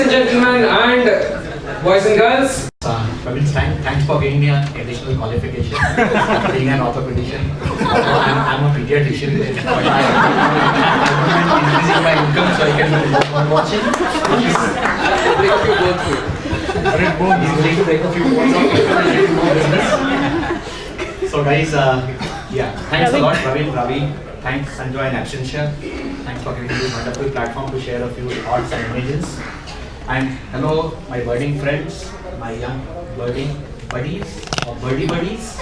and gentlemen, and boys and girls. Thanks for giving me an additional qualification. Being an orthopedician, I'm a pediatrician. I'm increasing my income so I can do more watching. Break a few bones here. He's going to break a few bones out and more business. So guys, thanks a lot, Ravi. Thanks Sanjoy and Absentia. Thanks for giving me this wonderful platform to share a few thoughts and images. And hello, my birding friends, my young birding buddies or birdie buddies.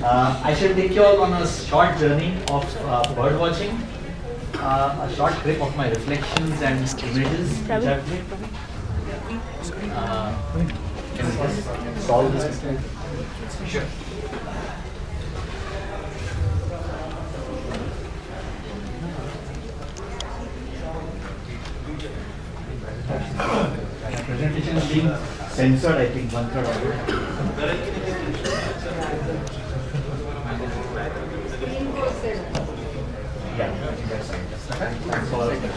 I shall take you all on a short journey of bird watching, a short clip of my reflections and images which I've made. Can we just solve this? Sure. Presentation is being censored, I think, 1/3 of it. Yeah, I think that's right. Thanks for all of that.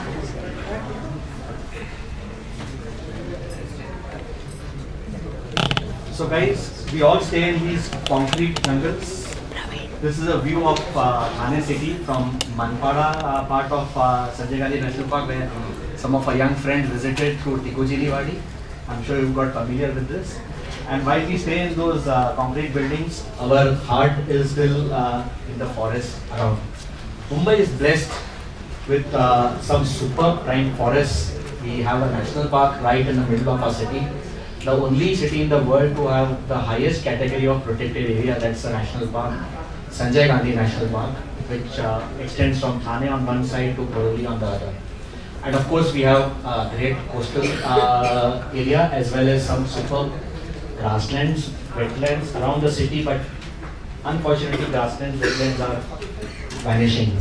So guys, we all stay in these concrete jungles. This is a view of Thane city from Manpada part of Sanjay Gandhi National Park, where some of our young friends visited through Tikujini Wadi. I'm sure you've got familiar with this. And while we stay in those concrete buildings, our heart is still in the forest around. Mumbai is blessed with some superb prime forests. We have a national park right in the middle of our city. The only city in the world to have the highest category of protected area, that's the national park, Sanjay Gandhi National Park, which extends from Thane on one side to Borivali on the other. And of course, we have a great coastal area as well as some superb grasslands, wetlands around the city, but unfortunately, grasslands, wetlands are vanishing.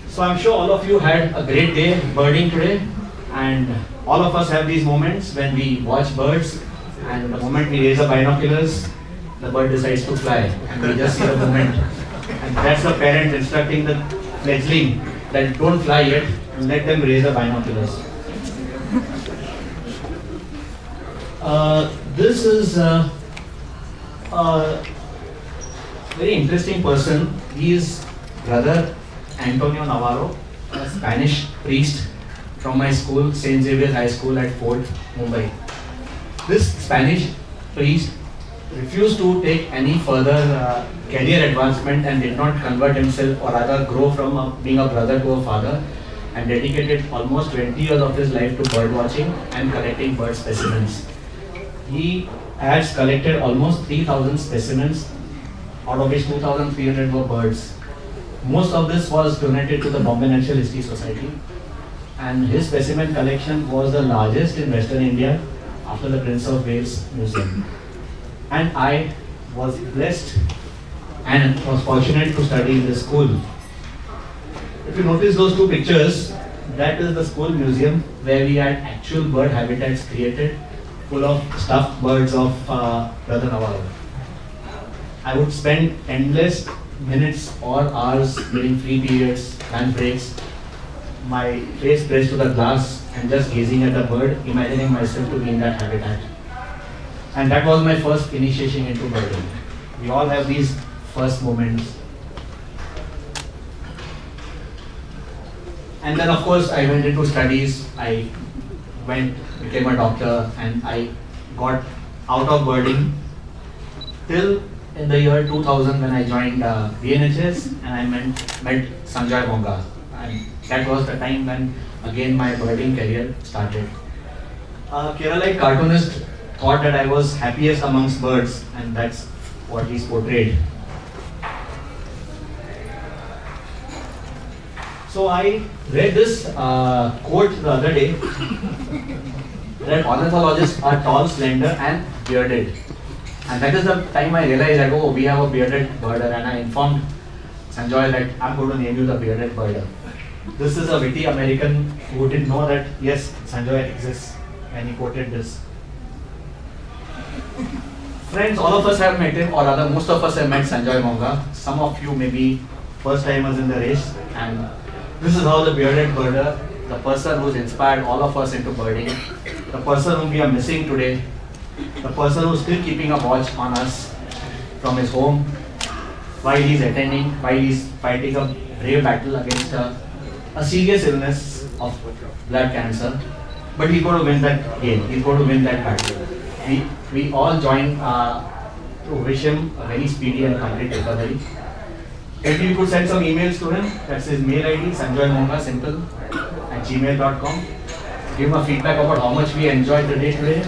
So I'm sure all of you had a great day birding today, and all of us have these moments when we watch birds, and the moment we raise our binoculars, the bird decides to fly, and we just see the moment. And that's the parent instructing the fledgling that don't fly yet, let them raise the binoculars. This is a very interesting person. He is brother Antonio Navarro, a Spanish priest from my school, St. Xavier High School at Fort, Mumbai. This Spanish priest refused to take any further career advancement and did not convert himself, or rather grow from being a brother to a father, and dedicated almost 20 years of his life to bird watching and collecting bird specimens. He has collected almost 3,000 specimens, out of which 2,300 were birds. Most of this was donated to the Bombay Natural History Society, and his specimen collection was the largest in Western India after the Prince of Wales Museum. And I was blessed and was fortunate to study in this school. If you notice those two pictures, that is the school museum where we had actual bird habitats created, full of stuffed birds of Brother Navarro. I would spend endless minutes or hours during free periods, lunch breaks, my face pressed to the glass and just gazing at the bird, imagining myself to be in that habitat. And that was my first initiation into birding. We all have these first moments. And then of course I went into studies. I became a doctor, and I got out of birding till in the year 2000 when I joined BNHS, and I met Sanjoy Monga. And that was the time when again my birding career started. A Keralite cartoonist thought that I was happiest amongst birds, and that's what he's portrayed. So I read this quote the other day that ornithologists are tall, slender and bearded. And that is the time I realized that, oh, we have a bearded birder, and I informed Sanjoy that I'm going to name you the bearded birder. This is a witty American who didn't know that, yes, Sanjoy exists, and he quoted this. Friends, all of us have met him, or rather most of us have met Sanjoy Monga. Some of you may be first timers in the race, and This is how the bearded birder, the person who's inspired all of us into birding, the person whom we are missing today, the person who's still keeping a watch on us from his home while he's attending, while he's fighting a brave battle against a serious illness of blood cancer. But he's going to win that game, he's going to win that battle. We all join to wish him a very speedy and complete recovery. Maybe you could send some emails to him. That's his mail ID, sanjoymonga@gmail.com. Give him a feedback about how much we enjoyed the day today.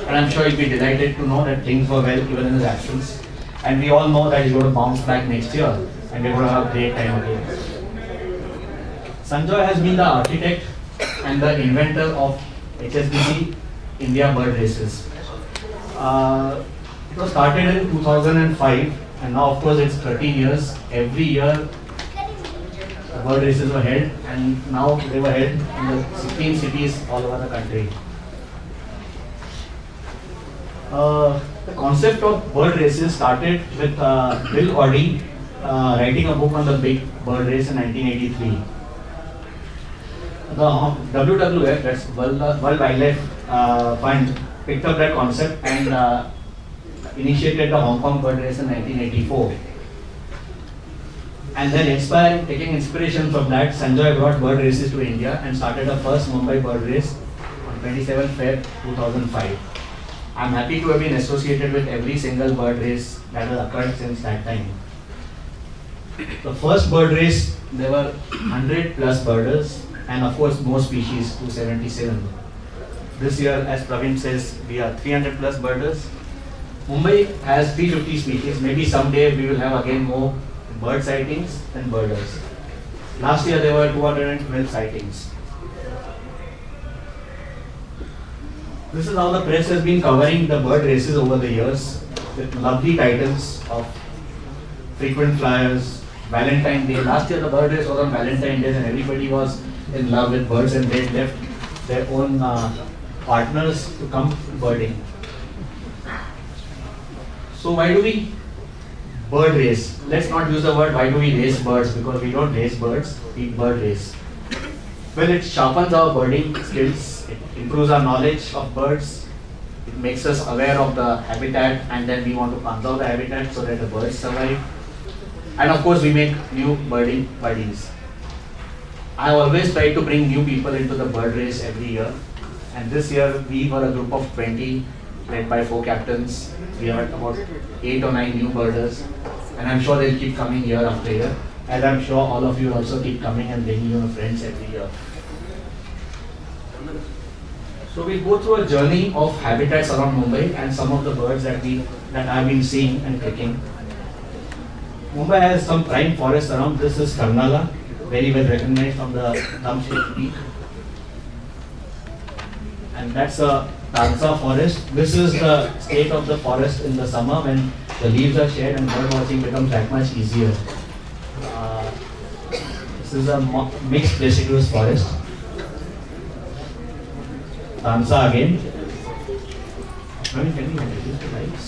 And I'm sure he'll be delighted to know that things were well even in his absence. And we all know that he's going to bounce back next year and we're going to have a great time again. Sanjoy has been the architect and the inventor of HSBC India Bird Races. It was started in 2005 and now of course it's 13 years. Every year bird races were held and now they were held in the 16 cities all over the country. The concept of bird races started with Bill Oddie writing a book on the big bird race in 1983. The WWF, that's World Wildlife Fund, picked up that concept and initiated the Hong Kong Bird Race in 1984. And then taking inspiration from that, Sanjoy brought bird races to India and started the first Mumbai Bird Race on 27 Feb 2005. I'm happy to have been associated with every single bird race that has occurred since that time. The first bird race, there were 100 plus birders and of course more species, 277. This year, as Praveen says, we are 300 plus birders. Mumbai has 350 species. Maybe someday we will have again more bird sightings than birders. Last year there were 212 sightings. This is how the press has been covering the bird races over the years with lovely titles of frequent flyers, Valentine's Day. Last year the bird race was on Valentine's Day and everybody was in love with birds and they left their own partners to come birding. So why do we bird race? Let's not use the word why do we race birds, because we don't race birds, we bird race. Well, it sharpens our birding skills, it improves our knowledge of birds, it makes us aware of the habitat and then we want to conserve the habitat so that the birds survive. And of course we make new birding buddies. I always try to bring new people into the bird race every year. And this year we were a group of 20 led by 4 captains. We had about 8 or 9 new birders and I'm sure they'll keep coming year after year, and I'm sure all of you also keep coming and bringing your friends every year. So we'll go through a journey of habitats around Mumbai and some of the birds that I've been seeing and clicking. Mumbai has some prime forests around. This is Karnala, very well recognized from the thumb-shaped peak. And that's a Tansa forest. This is the state of the forest in the summer when the leaves are shed and bird watching becomes that much easier. This is a mixed deciduous forest. Tansa again. Can you reduce the lights?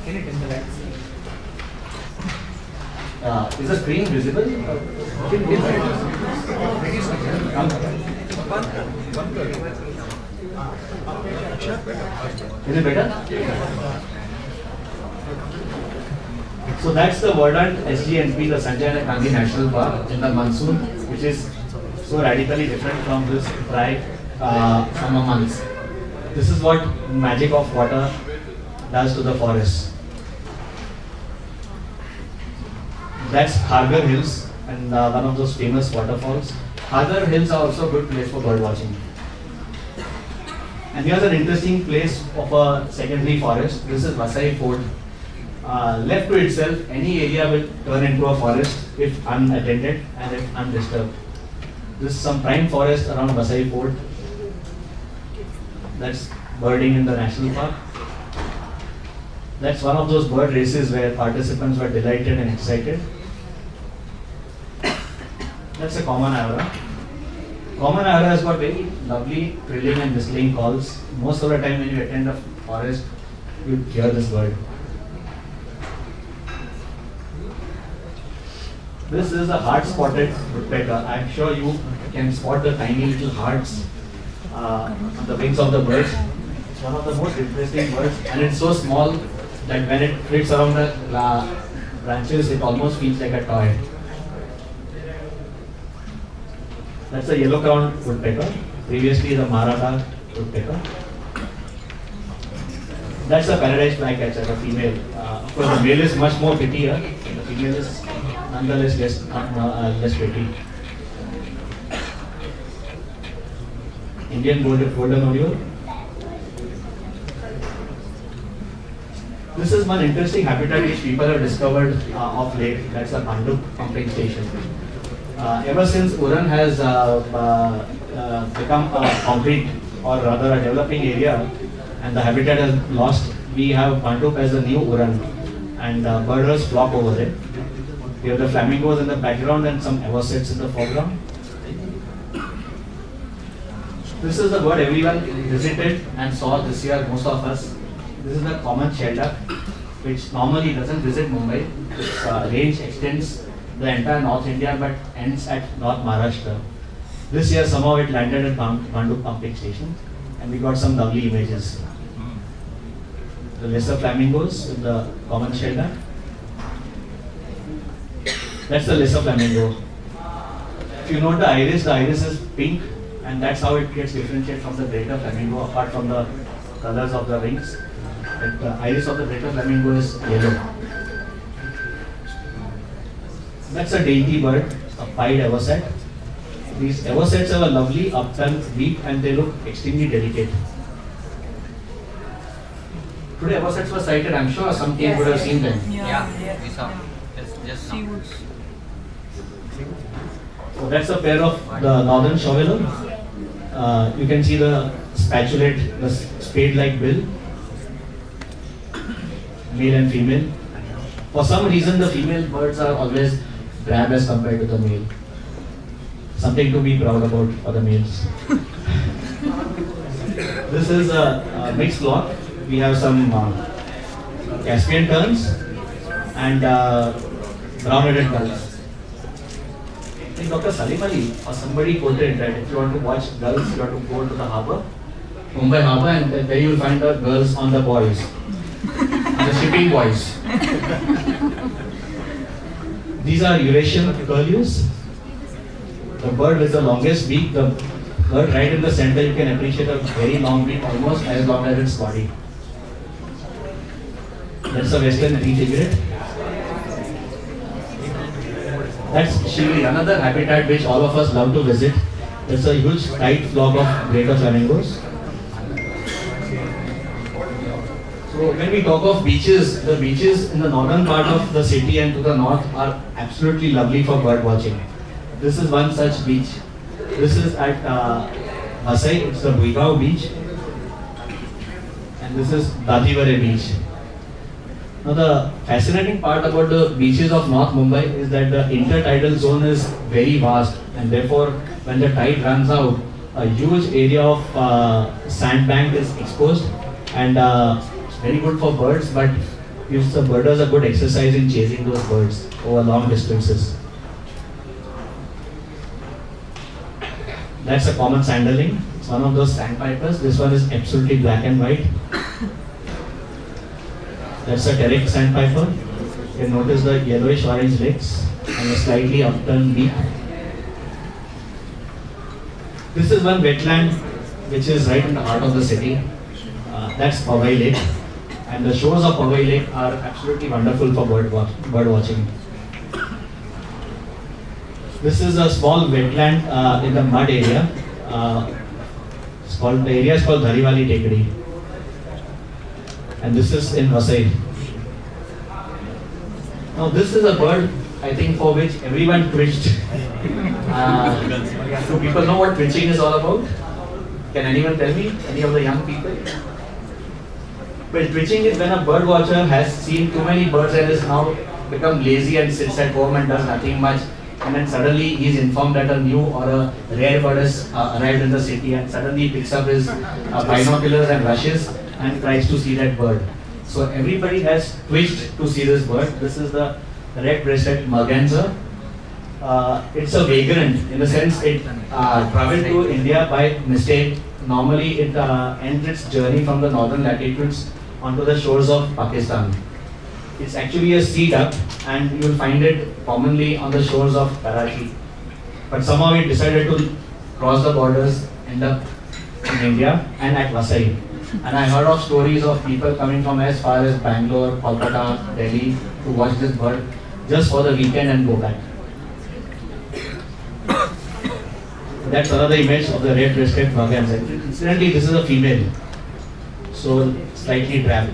Can you dim the lights? Is the screen visible? Is it better? So that's the verdant SGNP, the Sanjay and Gandhi National Park in the monsoon, which is so radically different from this dry summer months. This is what magic of water does to the forest. That's Kharghar Hills and one of those famous waterfalls. Kharghar Hills are also a good place for bird watching. And here's an interesting place of a secondary forest. This is Vasai Fort. Left to itself, any area will turn into a forest if unattended and if undisturbed. This is some prime forest around Vasai Fort. That's birding in the national park. That's one of those bird races where participants were delighted and excited. That's a common avara. Common avara has got very lovely trilling and whistling calls. Most of the time when you attend a forest, you hear this bird. This is a hard-spotted woodpecker. I'm sure you can spot the tiny little hearts on the wings of the birds. It's one of the most interesting birds, and it's so small that when it flits around the branches, it almost feels like a toy. That's a yellow-crowned woodpecker. Previously, the Maratha woodpecker. That's a paradise flycatcher, the female. Of course, the male is much more prettier. The female is nonetheless less pretty. Indian golden oriole. This is one interesting habitat which people have discovered of late. That's a Banduk pumping station. Ever since Uran has become a concrete, or rather a developing area, and the habitat has lost, we have Banduk as a new Uran, and birders flock over there. We have the flamingos in the background and some avocets in the foreground. This is the bird everyone visited and saw this year, most of us. This is the common shelduck, which normally doesn't visit Mumbai. Its range extends the entire North India but ends at North Maharashtra. This year somehow it landed at Banduk pumping station, and we got some lovely images. The lesser flamingos with the common shelduck. That's the lesser flamingo. If you note the iris is pink, and that's how it gets differentiated from the greater flamingo, apart from the colors of the wings. The iris of the greater flamingo is yellow. That's a dainty bird, a pied avocet. These avocets have a lovely upturned beak and they look extremely delicate. Today avocets were sighted, I'm sure some team would have seen them. Yeah, we saw. Just now. So that's a pair of the northern shoveler. You can see the spatulate, the spade-like bill, male and female. For some reason, the female birds are always drab as compared to the male. Something to be proud about for the males. This is a mixed flock. We have some Caspian terns and brown-headed gulls. I think Dr. Salim Ali or somebody quoted that if you want to watch gulls, you have to go to the harbour, Mumbai harbour, and there you will find the girls on the buoys, the shipping buoys. These are Eurasian curlews. The bird with the longest beak, the bird right in the center, you can appreciate a very long beak, almost as long as its body. That's a western tree-tigret. That's Shivri, another habitat which all of us love to visit. It's a huge tight flock of greater flamingos. So when we talk of beaches, the beaches in the northern part of the city and to the north are absolutely lovely for bird watching. This is one such beach. This is at Vasai, it's the Buigao beach. And this is Dativare beach. Now the fascinating part about the beaches of North Mumbai is that the intertidal zone is very vast, and therefore when the tide runs out, a huge area of sandbank is exposed, and very good for birds, but gives the birders a good exercise in chasing those birds over long distances. That's a common sanderling. It's one of those sandpipers. This one is absolutely black and white. That's a Derek sandpiper. You can notice the yellowish orange legs and a slightly upturned beak. This is one wetland which is right in the heart of the city. That's Powai Lake. And the shores of Powai Lake are absolutely wonderful for bird watching. This is a small wetland in the mud area. The area is called Dhariwali Tekdi. And this is in Vasai. Now this is a bird, I think, for which everyone twitched. Do people know what twitching is all about? Can anyone tell me? Any of the young people? Well, twitching is when a bird watcher has seen too many birds and is now become lazy and sits at home and does nothing much. And then suddenly he is informed that a new or a rare bird has arrived in the city, and suddenly he picks up his binoculars and rushes and tries to see that bird. So everybody has twitched to see this bird. This is the red-breasted merganser. it's a vagrant in the sense it traveled to India by mistake. Normally, it ends its journey from the northern latitudes onto the shores of Pakistan. It's actually a sea duck, and you will find it commonly on the shores of Karachi. But somehow it decided to cross the borders, end up in India and at Vasai. And I heard of stories of people coming from as far as Bangalore, Kolkata, Delhi to watch this bird just for the weekend and go back. That's another image of the red-breasted merganser. Incidentally, this is a female, so slightly drab.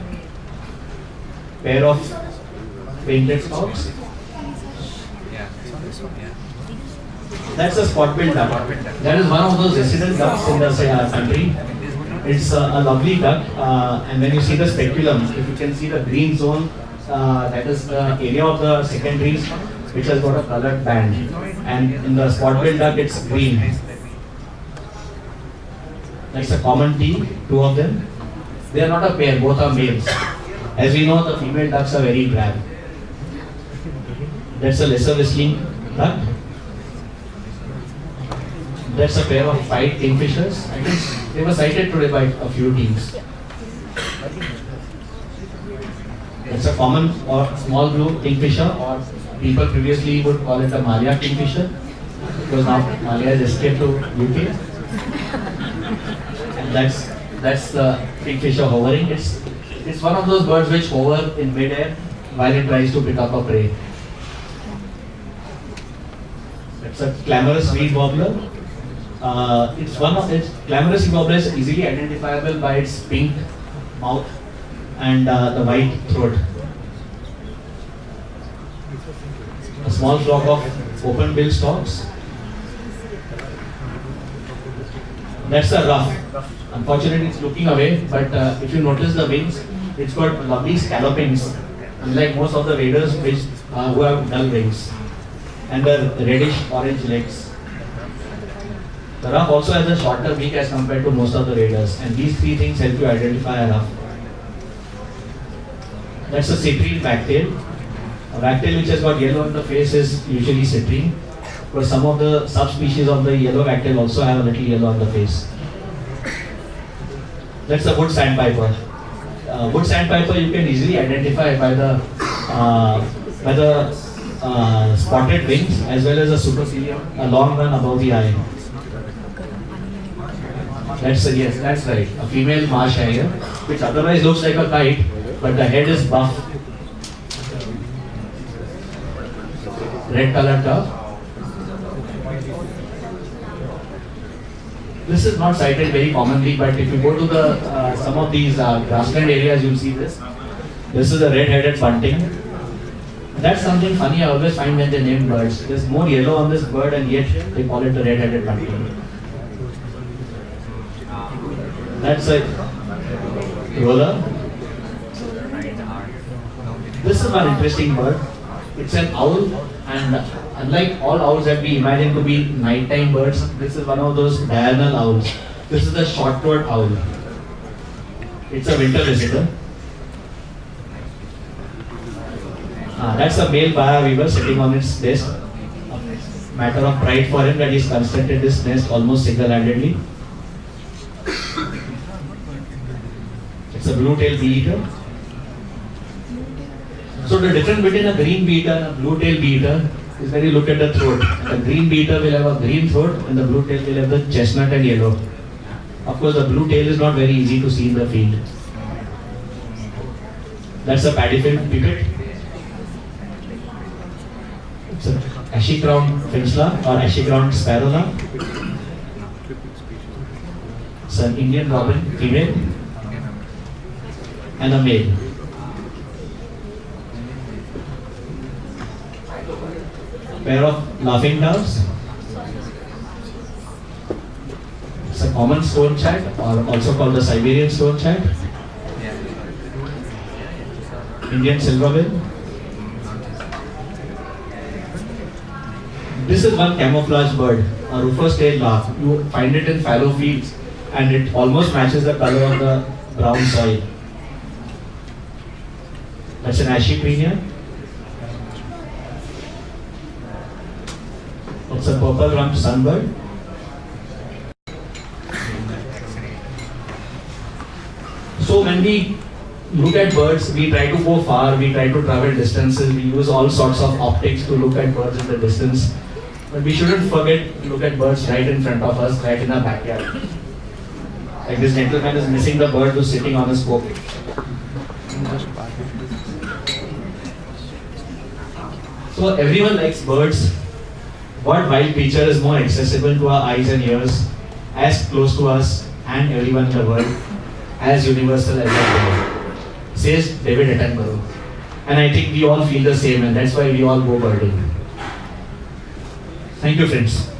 Pair of painted stalks. Yeah. That's a spot-billed duck. That is one of those resident ducks in the country. It's a lovely duck, and when you see the speculum, if you can see the green zone, that is the area of the secondaries which has got a colored band. And in the spot-billed duck, it's green. That's a common tea, two of them. They are not a pair, both are males. As we know, the female ducks are very drab. That's a lesser whistling duck. That's a pair of white kingfishers. I think they were sighted today by a few teams. That's a common or small blue kingfisher, or people previously would call it a Malia kingfisher, because now Malia has escaped to UK. And that's the kingfisher hovering. It's one of those birds which hover in mid-air while it tries to pick up a prey. It's a clamorous reed warbler. Clamorous reed warbler is easily identifiable by its pink mouth and the white throat. A small flock of open-billed storks. That's a ruff. Unfortunately, it's looking away, but if you notice the wings, it's got lovely scallopings, unlike most of the waders who have dull wings, and the reddish orange legs. The ruff also has a shorter beak as compared to most of the waders, and these three things help you identify a ruff. That's a citrine wagtail. A wagtail which has got yellow on the face is usually citrine, but some of the subspecies of the yellow wagtail also have a little yellow on the face. That's a wood sandpiper. Wood sandpiper you can easily identify by the spotted wings as well as a supercilium, a long one above the eye. Yes, that's right. A female marsh harrier, which otherwise looks like a kite, but the head is buff. Red colored dove. This is not sighted very commonly, but if you go to the some of these grassland areas, you'll see this. This is a red-headed bunting. That's something funny I always find when they name birds. There's more yellow on this bird, and yet they call it a red-headed bunting. That's a roller. This is one interesting bird. It's an owl, and unlike all owls that we imagine to be nighttime birds, this is one of those diurnal owls. This is the short-toed owl. It's a winter visitor. That's a male Baya weaver sitting on its nest. A matter of pride for him that he's constructed this nest almost single-handedly. It's a blue-tailed bee-eater. So the difference between a green bee-eater and a blue-tailed bee-eater is when you look at the throat. The green bee-eater will have a green throat, and the blue-tail will have the chestnut and yellow. Of course, the blue-tail is not very easy to see in the field. That's a paddy-filled pipit. It's an ashy-crowned finchla or ashy-crowned sparrowlark. It's an Indian robin, female, and a male. Pair of laughing doves. It's a common stone chat, or also called the Siberian stone chat. Indian silverbill. This is one camouflage bird, a rufous-tailed lark. You find it in fallow fields, and it almost matches the color of the brown soil. That's an ashy prenia. It's a purple rump sunbird. So when we look at birds, we try to go far, we try to travel distances, we use all sorts of optics to look at birds in the distance. But we shouldn't forget to look at birds right in front of us, right in our backyard. Like this gentleman is missing the bird who's sitting on his spoke. So everyone likes birds. What wild creature is more accessible to our eyes and ears, as close to us and everyone in the world, as universal as the world, says David Attenborough. And I think we all feel the same, and that's why we all go birding. Thank you, friends.